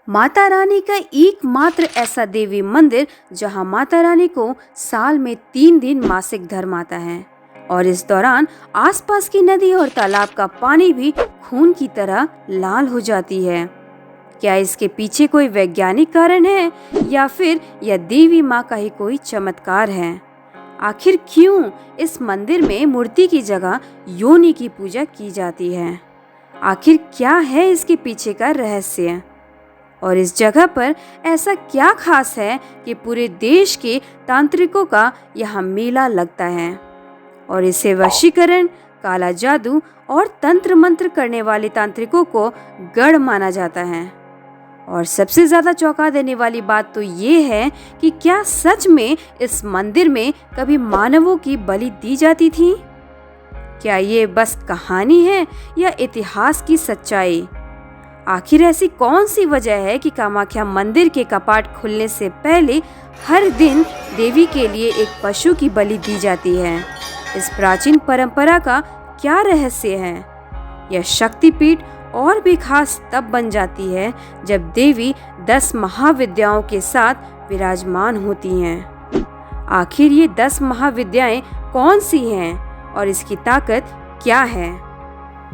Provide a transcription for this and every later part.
माता रानी का एकमात्र ऐसा देवी मंदिर जहां माता रानी को साल में 3 दिन मासिक धर्म आता है और इस दौरान आसपास की नदी और तालाब का पानी भी खून की तरह लाल हो जाती है। क्या इसके पीछे कोई वैज्ञानिक कारण है या फिर यह देवी माँ का ही कोई चमत्कार है? आखिर क्यों इस मंदिर में मूर्ति की जगह योनि की पूजा की जाती है? आखिर क्या है इसके पीछे का रहस्य? और इस जगह पर ऐसा क्या खास है कि पूरे देश के तांत्रिकों का यहाँ मेला लगता है और इसे वशीकरण, काला जादू और तंत्र मंत्र करने वाले तांत्रिकों को गढ़ माना जाता है। और सबसे ज्यादा चौंका देने वाली बात तो ये है कि क्या सच में इस मंदिर में कभी मानवों की बलि दी जाती थी? क्या ये बस कहानी है या इतिहास की सच्चाई? आखिर ऐसी कौन सी वजह है कि कामाख्या मंदिर के कपाट खुलने से पहले हर दिन देवी के लिए एक पशु की बलि दी जाती है? इस प्राचीन परंपरा का क्या रहस्य है? यह शक्तिपीठ और भी खास तब बन जाती है जब देवी 10 महाविद्याओं के साथ विराजमान होती हैं। आखिर ये 10 महाविद्याएं कौन सी हैं और इसकी ताकत क्या है?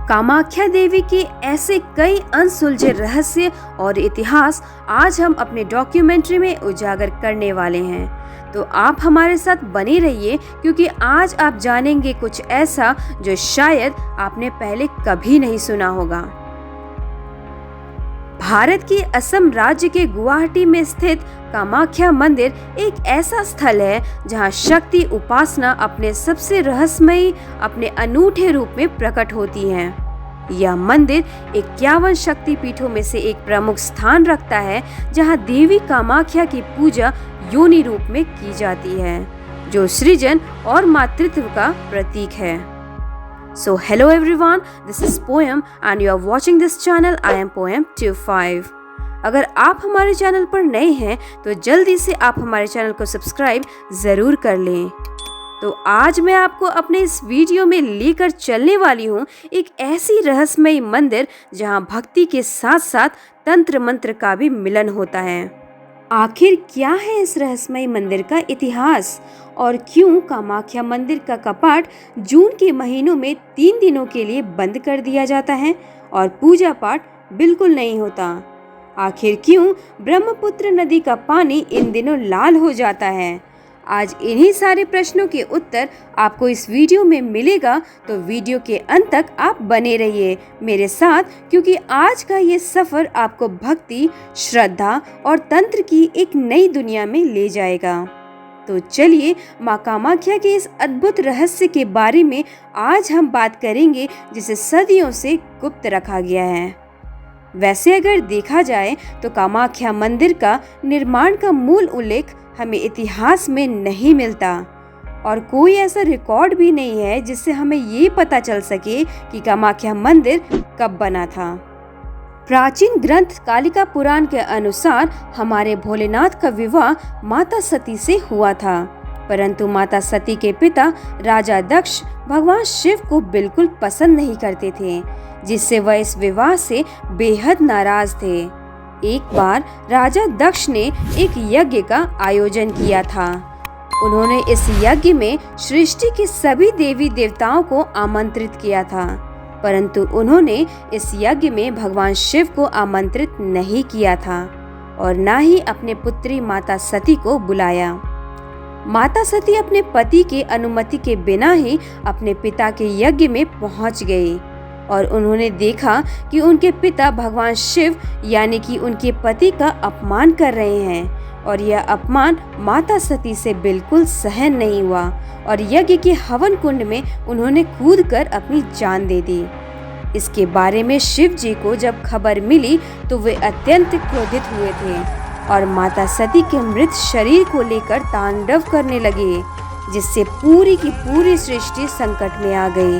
कामाख्या देवी के ऐसे कई अनसुलझे रहस्य और इतिहास आज हम अपने डॉक्यूमेंट्री में उजागर करने वाले हैं। तो आप हमारे साथ बने रहिए क्योंकि आज आप जानेंगे कुछ ऐसा जो शायद आपने पहले कभी नहीं सुना होगा। भारत के असम राज्य के गुवाहाटी में स्थित कामाख्या मंदिर एक ऐसा स्थल है जहां शक्ति उपासना अपने सबसे रहस्यमयी, अपने अनूठे रूप में प्रकट होती है। यह मंदिर 51 शक्तिपीठों में से एक प्रमुख स्थान रखता है जहां देवी कामाख्या की पूजा योनि रूप में की जाती है, जो सृजन और मातृत्व का प्रतीक है। So hello everyone, this is Poem and you are watching this channel. I am Poem25। अगर आप हमारे चैनल पर नए हैं तो जल्दी से आप हमारे चैनल को सब्सक्राइब ज़रूर कर लें। तो आज मैं आपको अपने इस वीडियो में लेकर चलने वाली हूँ एक ऐसी रहस्यमयी मंदिर जहाँ भक्ति के साथ साथ तंत्र मंत्र का भी मिलन होता है। आखिर क्या है इस रहस्यमयी मंदिर का इतिहास और क्यों कामाख्या मंदिर का कपाट जून के महीनों में 3 दिनों के लिए बंद कर दिया जाता है और पूजा पाठ बिल्कुल नहीं होता? आखिर क्यों ब्रह्मपुत्र नदी का पानी इन दिनों लाल हो जाता है? आज इन्हीं सारे प्रश्नों के उत्तर आपको इस वीडियो में मिलेगा, तो वीडियो के अंत तक आप बने रहिए मेरे साथ क्योंकि आज का ये सफ़र आपको भक्ति, श्रद्धा और तंत्र की एक नई दुनिया में ले जाएगा। तो चलिए माँ कामाख्या के इस अद्भुत रहस्य के बारे में आज हम बात करेंगे जिसे सदियों से गुप्त रखा गया है। वैसे अगर देखा जाए तो कामाख्या मंदिर का निर्माण का मूल उल्लेख हमें इतिहास में नहीं मिलता और कोई ऐसा रिकॉर्ड भी नहीं है जिससे हमें ये पता चल सके कि कामाख्या मंदिर कब बना था। प्राचीन ग्रंथ कालिका पुराण के अनुसार हमारे भोलेनाथ का विवाह माता सती से हुआ था, परंतु माता सती के पिता राजा दक्ष भगवान शिव को बिल्कुल पसंद नहीं करते थे, जिससे वह इस विवाह से बेहद नाराज थे। एक बार राजा दक्ष ने एक यज्ञ का आयोजन किया था। उन्होंने इस यज्ञ में सृष्टि के सभी देवी देवताओं को आमंत्रित किया था, परंतु उन्होंने इस यज्ञ में भगवान शिव को आमंत्रित नहीं किया था और न ही अपने पुत्री माता सती को बुलाया। माता सती अपने पति के अनुमति के बिना ही अपने पिता के यज्ञ में पहुंच गई और उन्होंने देखा कि उनके पिता भगवान शिव यानी कि उनके पति का अपमान कर रहे हैं और यह अपमान माता सती से बिल्कुल सहन नहीं हुआ और यज्ञ के हवन कुंड में उन्होंने कूदकर अपनी जान दे दी। इसके बारे में शिव जी को जब खबर मिली तो वे अत्यंत क्रोधित हुए थे और माता सती के मृत शरीर को लेकर तांडव करने लगे, जिससे पूरी की पूरी सृष्टि संकट में आ गई।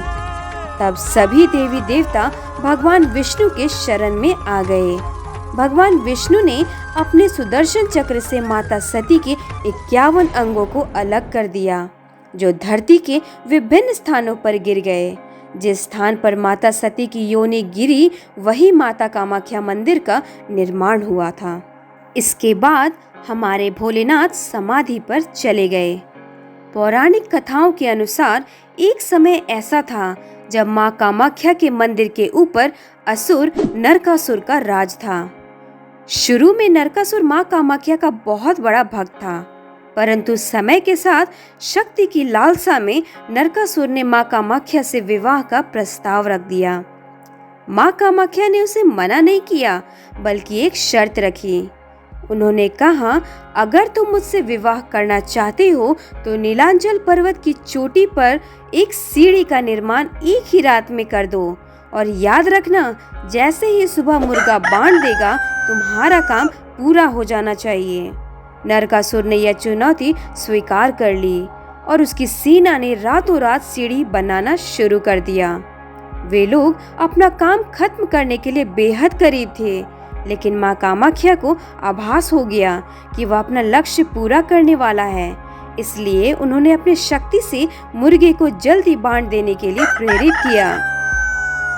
तब सभी देवी देवता भगवान विष्णु के शरण में आ गए। भगवान विष्णु ने अपने सुदर्शन चक्र से माता सती के 51 अंगों को अलग कर दिया, जो धरती के विभिन्न स्थानों पर गिर गए, जिस स्थान पर माता सती की योनि गिरी वही माता कामाख्या मंदिर का निर्माण हुआ था। इसके बाद हमारे भोलेनाथ समाधि पर चले गए। पौराणिक कथाओं के अनुसार एक समय ऐसा था जब माँ कामाख्या के मंदिर के ऊपर असुर नरकासुर का राज था। शुरू में नरकासुर माँ कामाख्या का बहुत बड़ा भक्त था, परंतु समय के साथ शक्ति की लालसा में नरकासुर ने माँ कामाख्या से विवाह का प्रस्ताव रख दिया। माँ कामाख्या ने उसे मना नहीं किया, बल्कि एक शर्त रखी। उन्होंने कहा, अगर तुम मुझसे विवाह करना चाहते हो तो नीलांचल पर्वत की चोटी पर एक सीढ़ी का निर्माण एक ही रात में कर दो, और याद रखना, जैसे ही सुबह मुर्गा बांध देगा तुम्हारा काम पूरा हो जाना चाहिए। नरकासुर ने यह चुनौती स्वीकार कर ली और उसकी सेना ने रातों रात सीढ़ी बनाना शुरू कर दिया। वे लोग अपना काम खत्म करने के लिए बेहद करीब थे, लेकिन माँ कामाख्या को आभास हो गया कि वह अपना लक्ष्य पूरा करने वाला है। इसलिए उन्होंने अपनी शक्ति से मुर्गे को जल्दी बांध देने के लिए प्रेरित किया।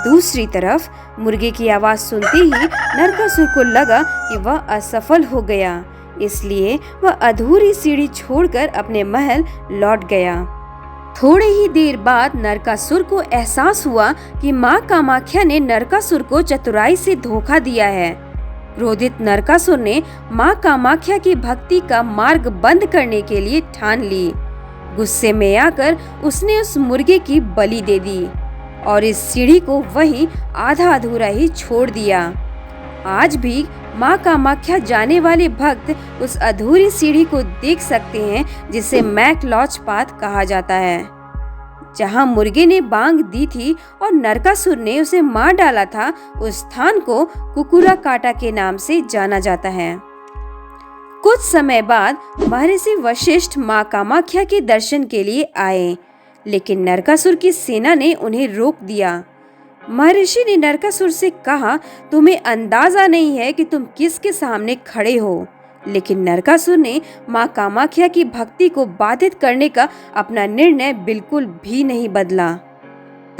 दूसरी तरफ मुर्गे की आवाज सुनते ही नरकासुर को लगा कि वह असफल हो गया, इसलिए वह अधूरी सीढ़ी छोड़कर अपने महल लौट गया। थोड़े ही देर बाद नरकासुर को एहसास हुआ कि माँ कामाख्या ने नरकासुर को चतुराई से धोखा दिया है। क्रोधित नरकासुर ने माँ कामाख्या की भक्ति का मार्ग बंद करने के लिए ठान ली। गुस्से में आकर उसने उस मुर्गे की बलि दे दी और इस सीढ़ी को वहीं आधा अधूरा ही छोड़ दिया। आज भी माँ कामाख्या जाने वाले भक्त उस अधूरी सीढ़ी को देख सकते हैं, जिसे मैक लॉच पाथ कहा जाता है, जहाँ मुर्गे ने बांग दी थी और नरकासुर ने उसे मार डाला था। उस स्थान को कुकुरा काटा के नाम से जाना जाता है। कुछ समय बाद महर्षि वशिष्ठ माँ कामाख्या के दर्शन के लिए आए, लेकिन नरकासुर की सेना ने उन्हें रोक दिया। महर्षि ने नरकासुर से कहा, तुम्हें अंदाजा नहीं है कि तुम किसके सामने खड़े हो। लेकिन नरकासुर ने माँ कामाख्या की भक्ति को बाधित करने का अपना निर्णय बिल्कुल भी नहीं बदला।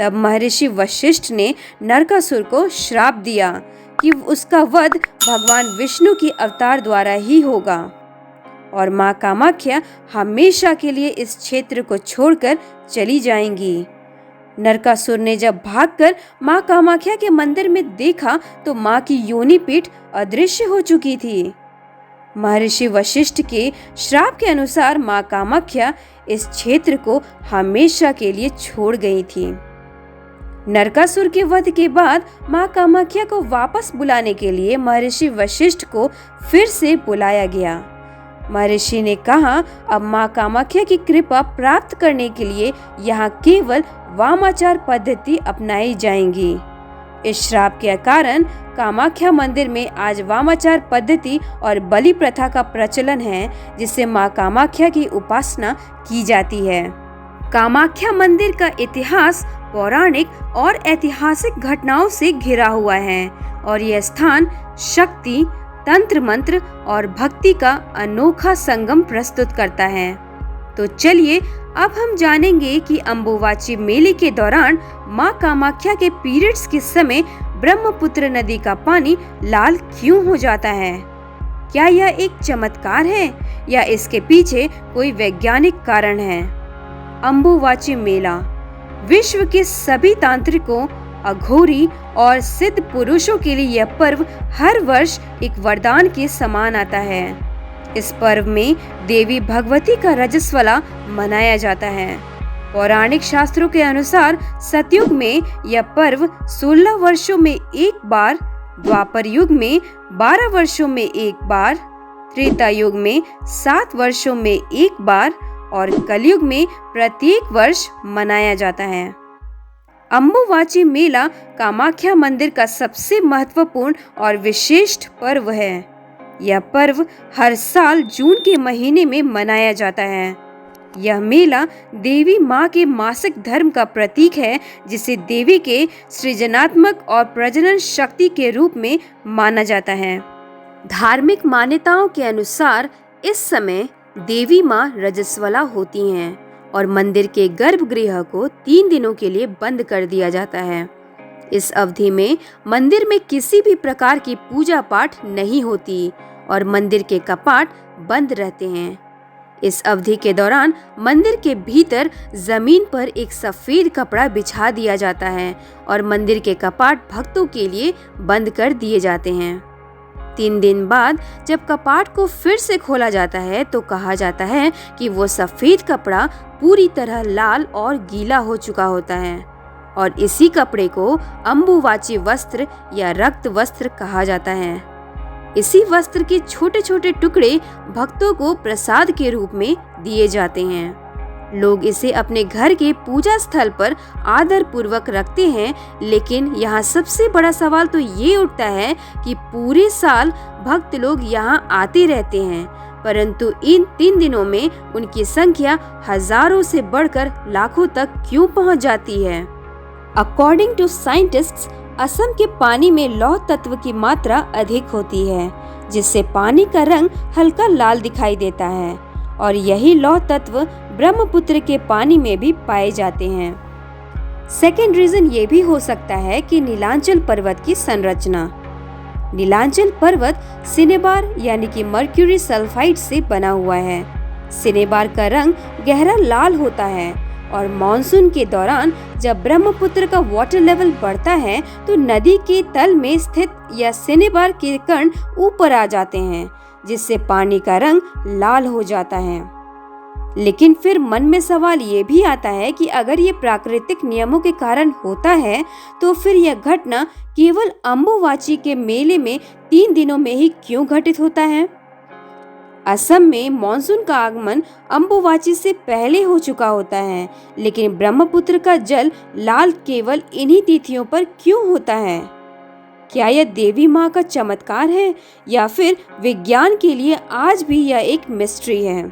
तब महर्षि वशिष्ठ ने नरकासुर को श्राप दिया कि उसका वध भगवान विष्णु की अवतार द्वारा ही होगा और माँ कामाख्या हमेशा के लिए इस क्षेत्र को छोड़कर चली जाएंगी। नरकासुर ने जब भागकर माँ कामाख्या के मंदिर में देखा तो माँ की योनि पीठ अदृश्य हो चुकी थी। महर्षि वशिष्ठ के श्राप के अनुसार माँ कामाख्या इस क्षेत्र को हमेशा के लिए छोड़ गई थी। नरकासुर के वध के बाद माँ कामाख्या को वापस बुलाने के लिए महर्षि वशिष्ठ को फिर से बुलाया गया। महर्षि ने कहा, अब माँ कामाख्या की कृपा प्राप्त करने के लिए यहाँ केवल वामाचार पद्धति अपनाई जाएंगी। इस श्राप के कारण कामाख्या मंदिर में आज वामाचार पद्धति और बलि प्रथा का प्रचलन है, जिससे माँ कामाख्या की उपासना की जाती है। कामाख्या मंदिर का इतिहास पौराणिक और ऐतिहासिक घटनाओं से घिरा हुआ है और यह स्थान शक्ति, तंत्र मंत्र और भक्ति का अनोखा संगम प्रस्तुत करता है। तो चलिए अब हम जानेंगे कि अंबुबाची मेले के दौरान माँ कामाख्या के पीरियड्स के समय ब्रह्मपुत्र नदी का पानी लाल क्यों हो जाता है। क्या यह एक चमत्कार है या इसके पीछे कोई वैज्ञानिक कारण है। अंबुबाची मेला विश्व के सभी तांत्रिकों, अघोरी और सिद्ध पुरुषों के लिए यह पर्व हर वर्ष एक वरदान के समान आता है। इस पर्व में देवी भगवती का रजस्वला मनाया जाता है। पौराणिक शास्त्रों के अनुसार सतयुग में यह पर्व 16 वर्षों में एक बार, द्वापर युग में 12 वर्षों में एक बार, त्रेता युग में 7 वर्षों में एक बार और कलयुग में प्रत्येक वर्ष मनाया जाता है। अंबुबाची मेला कामाख्या मंदिर का सबसे महत्वपूर्ण और विशेष पर्व है। यह पर्व हर साल जून के महीने में मनाया जाता है। यह मेला देवी माँ के मासिक धर्म का प्रतीक है, जिसे देवी के सृजनात्मक और प्रजनन शक्ति के रूप में माना जाता है। धार्मिक मान्यताओं के अनुसार इस समय देवी माँ रजस्वला होती हैं और मंदिर के गर्भगृह को 3 दिनों के लिए बंद कर दिया जाता है। इस अवधि में मंदिर में किसी भी प्रकार की पूजा पाठ नहीं होती और मंदिर के कपाट बंद रहते हैं। इस अवधि के दौरान मंदिर के भीतर जमीन पर एक सफेद कपड़ा बिछा दिया जाता है और मंदिर के कपाट भक्तों के लिए बंद कर दिए जाते हैं। 3 दिन बाद जब कपाट को फिर से खोला जाता है तो कहा जाता है कि वो सफेद कपड़ा पूरी तरह लाल और गीला हो चुका होता है और इसी कपड़े को अम्बुवाची वस्त्र या रक्त वस्त्र कहा जाता है। इसी वस्त्र के छोटे छोटे टुकड़े भक्तों को प्रसाद के रूप में दिए जाते हैं। लोग इसे अपने घर के पूजा स्थल पर आदर पूर्वक रखते हैं, लेकिन यहाँ सबसे बड़ा सवाल तो ये उठता है कि पूरे साल भक्त लोग यहाँ आते रहते हैं, परंतु इन 3 दिनों में उनकी संख्या हजारों से बढ़कर लाखों तक क्यों पहुँच जाती है? अकॉर्डिंग टू साइंटिस्ट्स, असम के पानी में लौह तत्व की मात्रा अधिक होती है, जिससे पानी का रंग हल्का लाल दिखाई देता है और यही लौह तत्व ब्रह्मपुत्र के पानी में भी पाए जाते हैं। सेकेंड रीजन ये भी हो सकता है कि नीलांचल पर्वत की संरचना। नीलांचल पर्वत सिनेबार यानी कि मर्क्यूरी सल्फाइड से बना हुआ है। सिनेबार का रंग गहरा लाल होता है और मॉनसून के दौरान जब ब्रह्मपुत्र का वाटर लेवल बढ़ता है तो नदी के तल में स्थित या सिनेबार के कण ऊपर आ जाते हैं, जिससे पानी का रंग लाल हो जाता है। लेकिन फिर मन में सवाल ये भी आता है कि अगर ये प्राकृतिक नियमों के कारण होता है तो फिर यह घटना केवल अम्बुवाची के मेले में 3 दिनों में ही क्यों घटित होता है? असम में मॉनसून का आगमन अम्बुवाची से पहले हो चुका होता है, लेकिन ब्रह्मपुत्र का जल लाल केवल इन्हीं तिथियों पर क्यों होता है? क्या यह देवी माँ का चमत्कार है या फिर विज्ञान के लिए आज भी यह एक मिस्ट्री है?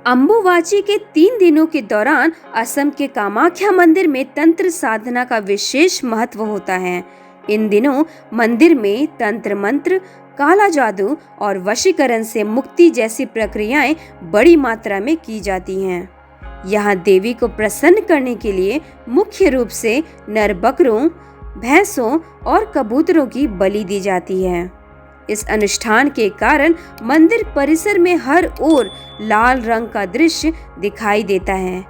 अम्बुवाची के 3 दिनों के दौरान असम के कामाख्या मंदिर में तंत्र साधना का विशेष महत्व होता है। इन दिनों मंदिर में तंत्र मंत्र, काला जादू और वशीकरण से मुक्ति जैसी प्रक्रियाएं बड़ी मात्रा में की जाती हैं। यहाँ देवी को प्रसन्न करने के लिए मुख्य रूप से नर बकरों, भैंसों और कबूतरों की बलि दी जाती है। इस अनुष्ठान के कारण मंदिर परिसर में हर ओर लाल रंग का दृश्य दिखाई देता है।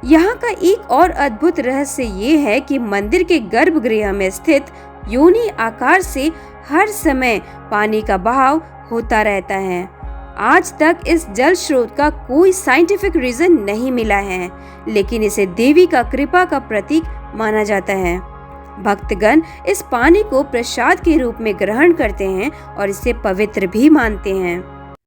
यहाँ का एक और अद्भुत रहस्य ये है कि मंदिर के गर्भगृह में स्थित योनि आकार से हर समय पानी का बहाव होता रहता है। आज तक इस जल स्रोत का कोई साइंटिफिक रीजन नहीं मिला है, लेकिन इसे देवी का कृपा का प्रतीक माना जाता है। भक्तगण इस पानी को प्रसाद के रूप में ग्रहण करते हैं और इसे पवित्र भी मानते हैं।